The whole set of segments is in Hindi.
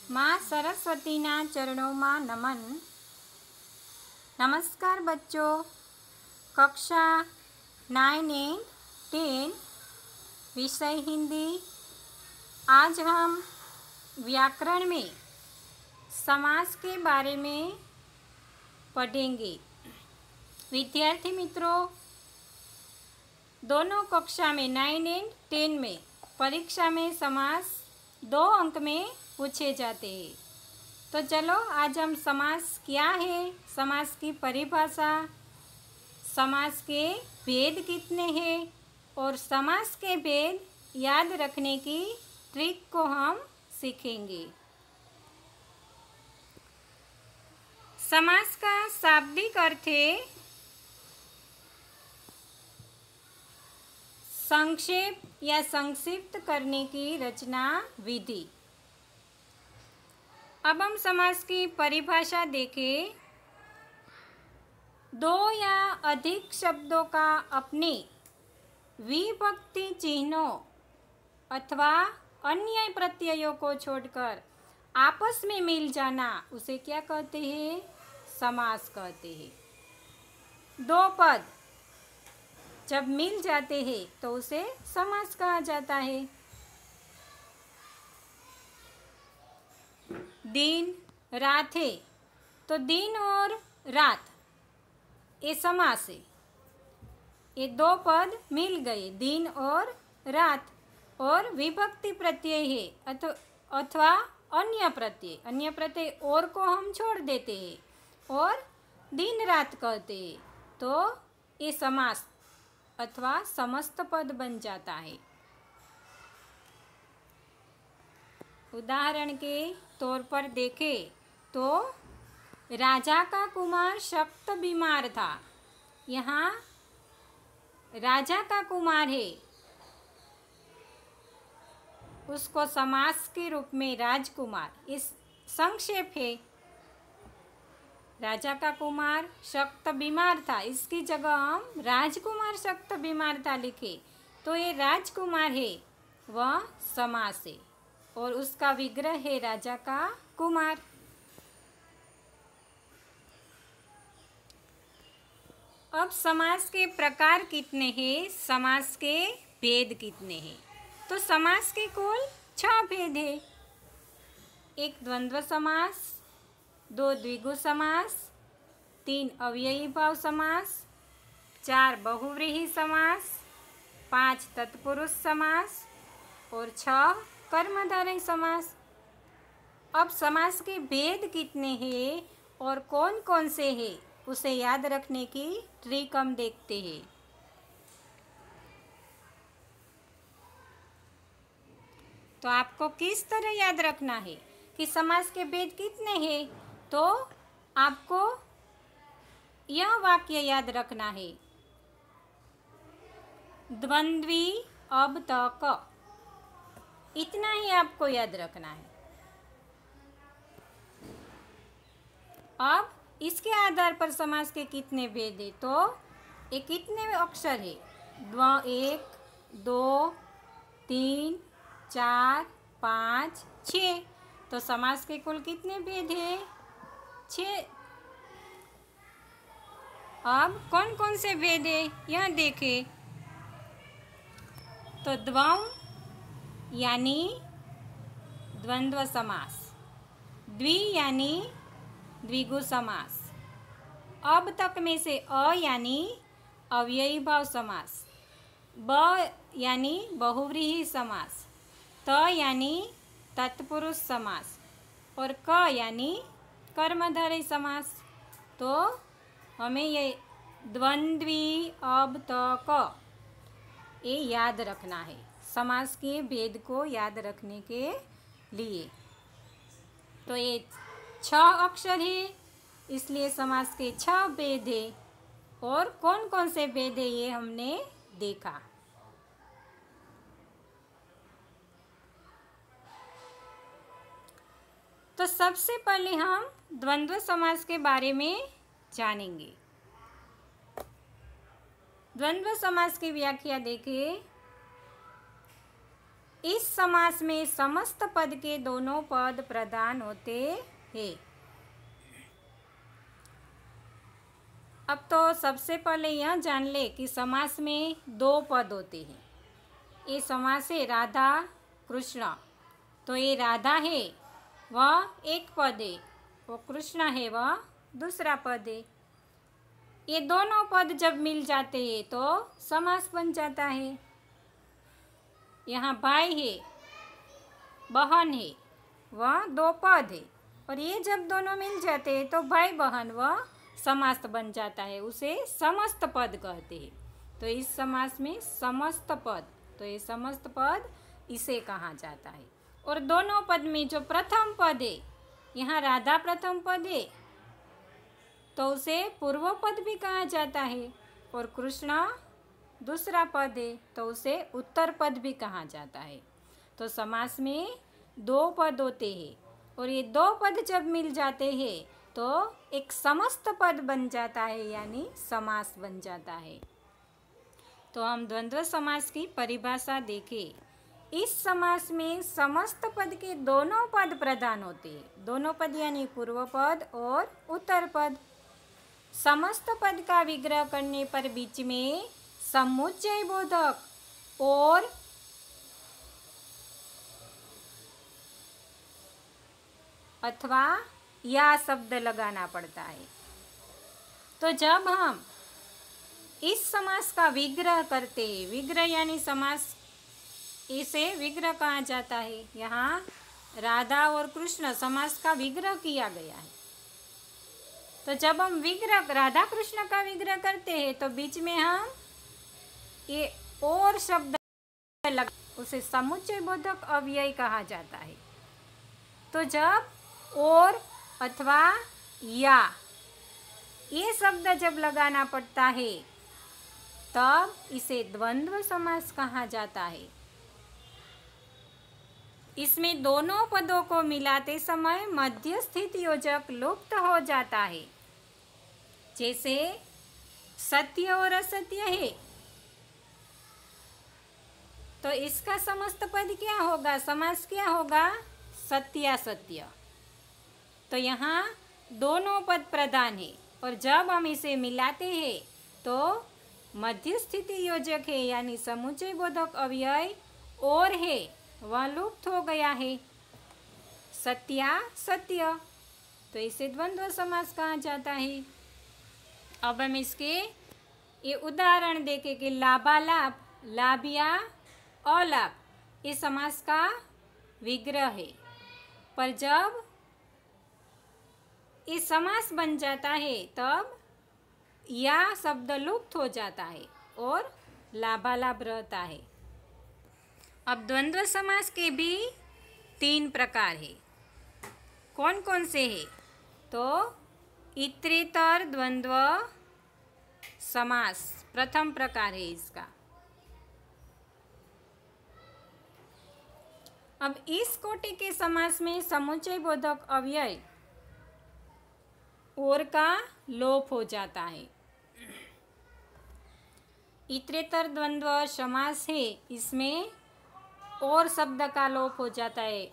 माँ सरस्वतीना चरणों में नमन। नमस्कार बच्चों, कक्षा 9 एंड 10 विषय हिंदी। आज हम व्याकरण में समास के बारे में पढ़ेंगे। विद्यार्थी मित्रों, दोनों कक्षा में 9 एंड 10 में परीक्षा में समास 2 अंक में पूछे जाते हैं। तो चलो आज हम समास क्या है, समास की परिभाषा, समास के भेद कितने हैं और समास के भेद याद रखने की ट्रिक को हम सीखेंगे। समास का शाब्दिक अर्थ है संक्षेप या संक्षिप्त करने की रचना विधि। अब हम समास की परिभाषा देखें। 2 या अधिक शब्दों का अपने विभक्ति चिन्हों अथवा अन्य प्रत्ययों को छोड़कर आपस में मिल जाना, उसे क्या कहते हैं? समास कहते हैं। 2 पद जब मिल जाते हैं तो उसे समास कहा जाता है। दिन रात है तो दिन और रात ये समास है। ये 2 पद मिल गए, दिन और रात, और विभक्ति प्रत्यय है अथवा अन्य प्रत्यय और को हम छोड़ देते हैं और दिन रात कहते हैं, तो ये समास अथवा समस्त पद बन जाता है। उदाहरण के तौर पर देखें तो राजा का कुमार सख्त बीमार था। यहाँ राजा का कुमार है, उसको समास के रूप में राजकुमार, इस संक्षेप है। राजा का कुमार सख्त बीमार था, इसकी जगह हम राजकुमार सख्त बीमार था लिखे तो ये राजकुमार है, वह समास है और उसका विग्रह है राजा का कुमार। अब समास के प्रकार कितने हैं, समास के भेद कितने हैं? तो समास के कुल 6 भेद हैं। 1 द्वंद्व समास, 2 द्विगु समास, 3 अव्ययी भाव समास, 4 बहुव्रीहि समास, 5 तत्पुरुष समास और 6 कर्मधारय समास। अब समास के भेद कितने हैं और कौन कौन से हैं, उसे याद रखने की ट्रिक हम देखते हैं। तो आपको किस तरह याद रखना है कि समास के भेद कितने हैं? तो आपको यह वाक्य याद रखना है, द्वंद्वी अब तक, इतना ही आपको याद रखना है। अब इसके आधार पर समास के कितने भेद है, तो ये कितने अक्षर है? 1 2 3 4 5 6। तो समास के कुल कितने भेद है? 6। अब कौन कौन से भेद है यह देखें। तो द्वंद्व यानी द्वंद्व समास, द्वि यानी द्विगु समास, अब तक में से अ यानी अव्ययी भाव समास, ब यानी बहुव्रीहि समास, त यानी तत्पुरुष समास और क यानी कर्मधारय समास। तो हमें ये द्वंद्वी अब तक ये याद रखना है समास के भेद को याद रखने के लिए। तो ये 6 अक्षर है, इसलिए समास के 6 भेद है और कौन कौन से भेद है ये हमने देखा। तो सबसे पहले हम द्वंद्व समास के बारे में जानेंगे। द्वंद्व समास की व्याख्या देखिए। इस समास में समस्त पद के दोनों पद प्रधान होते हैं। अब तो सबसे पहले यह जान ले कि समास में दो पद होते हैं। ये समास है राधा कृष्ण, तो ये राधा है वह एक पद है, वो कृष्ण है वह दूसरा पद है। ये दोनों पद जब मिल जाते हैं तो समास बन जाता है। यहाँ भाई है, बहन है, वह दो पद है, और ये जब दोनों मिल जाते हैं तो भाई बहन वह समास बन जाता है, उसे समस्त पद कहते हैं। तो इस समास में समस्त पद, तो ये समस्त पद इसे कहा जाता है। और दोनों पद में जो प्रथम पद है, यहाँ राधा प्रथम पद है तो उसे पूर्व पद भी कहा जाता है, और कृष्ण दूसरा पद है तो उसे उत्तर पद भी कहा जाता है। तो समास में दो पद होते हैं, और ये दो पद जब मिल जाते हैं तो एक समस्त पद बन जाता है, यानी समास बन जाता है। तो हम द्वंद्व समास की परिभाषा देखें। इस समास में समस्त पद के दोनों पद प्रधान होते हैं। दोनों पद यानी पूर्व पद और उत्तर पद। समस्त पद का विग्रह करने पर बीच में समुच्चय बोधक और अथवा या शब्द लगाना पड़ता है। तो जब हम इस समास का विग्रह करते हैं, विग्रह यानी समास, इसे विग्रह कहा जाता है। यहाँ राधा और कृष्ण समास का विग्रह किया गया है। तो जब हम विग्रह राधा कृष्ण का विग्रह करते हैं तो बीच में हम ये और शब्द लगा, उसे समुच्चय बोधक अव्यय कहा जाता है। तो जब और अथवा या ये शब्द जब लगाना पड़ता है तब इसे द्वंद्व समास कहा जाता है। इसमें दोनों पदों को मिलाते समय मध्य स्थित योजक लुप्त हो जाता है। जैसे सत्य और असत्य है तो इसका समस्त पद क्या होगा, समास क्या होगा, सत्यासत्य। तो यहाँ दोनों पद प्रधान है, और जब हम इसे मिलाते हैं तो मध्य स्थिति योजक है, यानी समुच्चय बोधक अव्यय और है वह लुप्त हो गया है, सत्या सत्य। तो इसे द्वंद्व समास कहा जाता है। अब हम इसके ये उदाहरण देखें कि लाभालाभ, लाभ या अलाभ, ये समास का विग्रह है, पर जब ये समास बन जाता है तब या शब्द लुप्त हो जाता है और लाभालाभ रहता है। अब द्वंद्व समास के भी 3 प्रकार है। कौन कौन से है? तो इतरेतर द्वंद्व समास प्रथम प्रकार है इसका। अब इस कोटि के समास में समुच्चय बोधक अव्यय और का लोप हो जाता है। इतरेतर द्वंद्व समास है, इसमें और शब्द का लोप हो जाता है।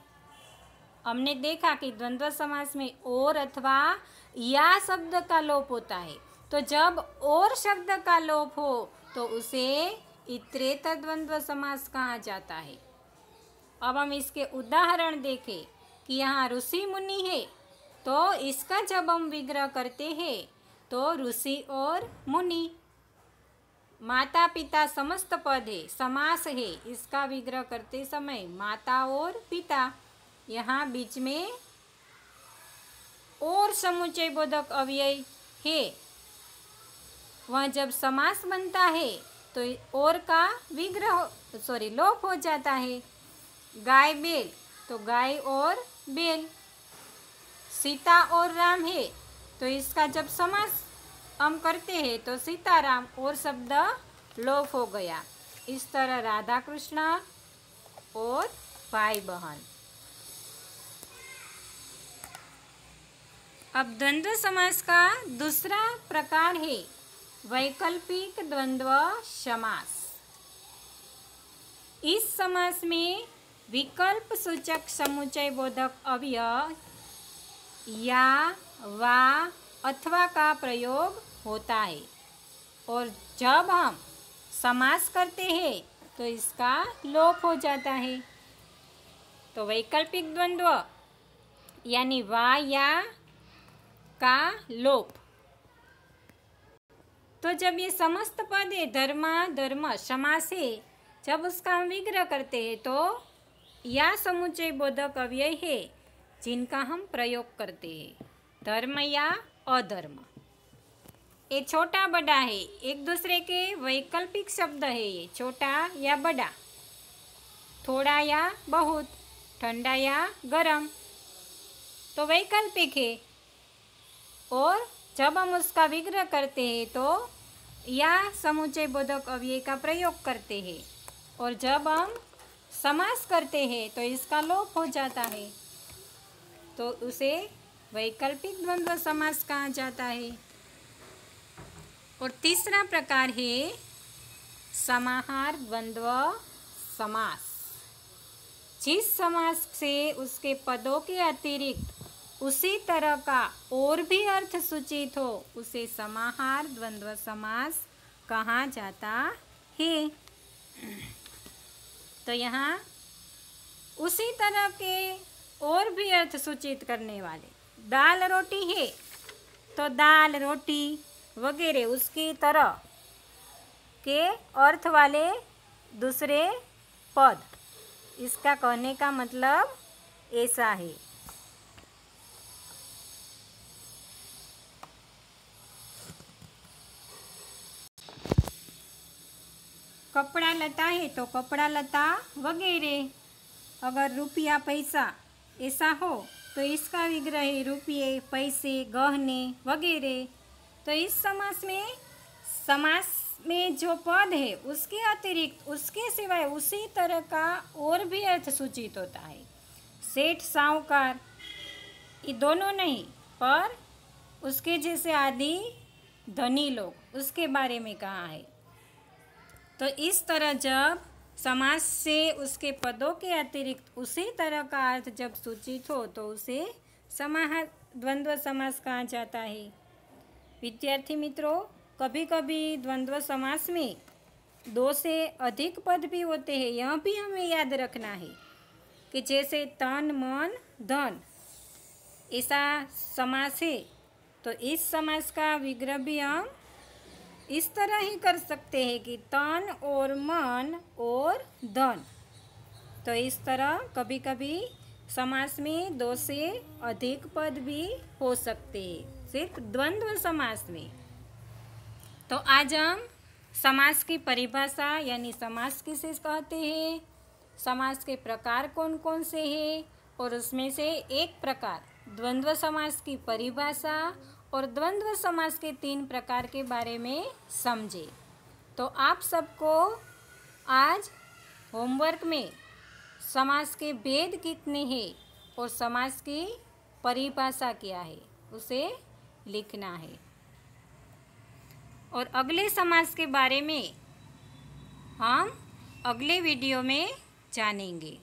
हमने देखा कि द्वंद्व समास में और अथवा या शब्द का लोप होता है। तो जब और शब्द का लोप हो तो उसे इतरेतर द्वंद्व समास कहा जाता है। अब हम इसके उदाहरण देखें कि यहाँ ऋषि मुनि है, तो इसका जब हम विग्रह करते हैं तो ऋषि और मुनि। माता पिता समस्त पद है, समास है, इसका विग्रह करते समय माता और पिता। यहाँ बीच में और समुच्चय बोधक अव्यय है, वह जब समास बनता है तो और का विग्रह लोप हो जाता है। गाय बैल, तो गाय और बैल। सीता और राम है, तो इसका जब समास हम करते हैं तो सीताराम और शब्द लोप हो गया। इस तरह राधा कृष्ण और भाई बहन। अब द्वंद्व समास का दूसरा प्रकार है वैकल्पिक द्वंद्व समास। इस समास में विकल्प सूचक समुच्चय बोधक अवयव या, वा अथवा का प्रयोग होता है। और जब हम समास करते हैं तो इसका लोप हो जाता है। तो वैकल्पिक द्वंद्व यानी वा या का लोप। तो जब ये समस्त पद है धर्म धर्म समास है, जब उसका हम विग्रह करते हैं तो या समुच्चय बोधक अव्यय है जिनका हम प्रयोग करते हैं, धर्म या अधर्म। ये छोटा बड़ा है, एक दूसरे के वैकल्पिक शब्द है। ये छोटा या बड़ा, थोड़ा या बहुत, ठंडा या गरम, तो वैकल्पिक है। और जब हम उसका विग्रह करते हैं तो या समुच्चय बोधक अव्यय का प्रयोग करते हैं। और जब हम समास करते हैं तो इसका लोप हो जाता है, तो उसे वैकल्पिक द्वंद्व समास कहा जाता है। और तीसरा प्रकार है समाहार द्वंद्व समास। जिस समास से उसके पदों के अतिरिक्त उसी तरह का और भी अर्थ सूचित हो उसे समाहार द्वंद्व समास कहा जाता है। तो यहाँ उसी तरह के और भी अर्थ सूचित करने वाले, दाल रोटी है तो दाल रोटी वगैरह उसकी तरह के अर्थ वाले दूसरे पद, इसका कहने का मतलब ऐसा है। कपड़ा लता है तो कपड़ा लता वगैरह। अगर रुपया पैसा ऐसा हो तो इसका विग्रह है रुपये पैसे गहने वगैरह। तो इस समास में जो पद है उसके अतिरिक्त उसके सिवाय उसी तरह का और भी अर्थ सूचित होता है। सेठ साहूकार ये दोनों नहीं, पर उसके जैसे आदि धनी लोग, उसके बारे में कहा है। तो इस तरह जब समास से उसके पदों के अतिरिक्त उसी तरह का अर्थ जब सूचित हो तो उसे समाहार द्वंद्व समास कहा जाता है। विद्यार्थी मित्रों, कभी कभी द्वंद्व समास में दो से अधिक पद भी होते हैं। यह भी हमें याद रखना है कि जैसे तन मन धन ऐसा समास है, तो इस समास का विग्रह भी हम इस तरह ही कर सकते हैं कि तन और मन और धन। तो इस तरह कभी कभी समास में दो से अधिक पद भी हो सकते हैं, सिर्फ द्वंद्व समास में। तो आज हम समास की परिभाषा यानी समास किसे कहते हैं, समास के प्रकार कौन कौन से हैं, और उसमें से एक प्रकार द्वंद्व समास की परिभाषा और द्वंद्व समास के 3 प्रकार के बारे में समझे। तो आप सबको आज होमवर्क में समास के भेद कितने हैं और समास की परिभाषा क्या है उसे लिखना है। और अगले समास के बारे में हम अगले वीडियो में जानेंगे।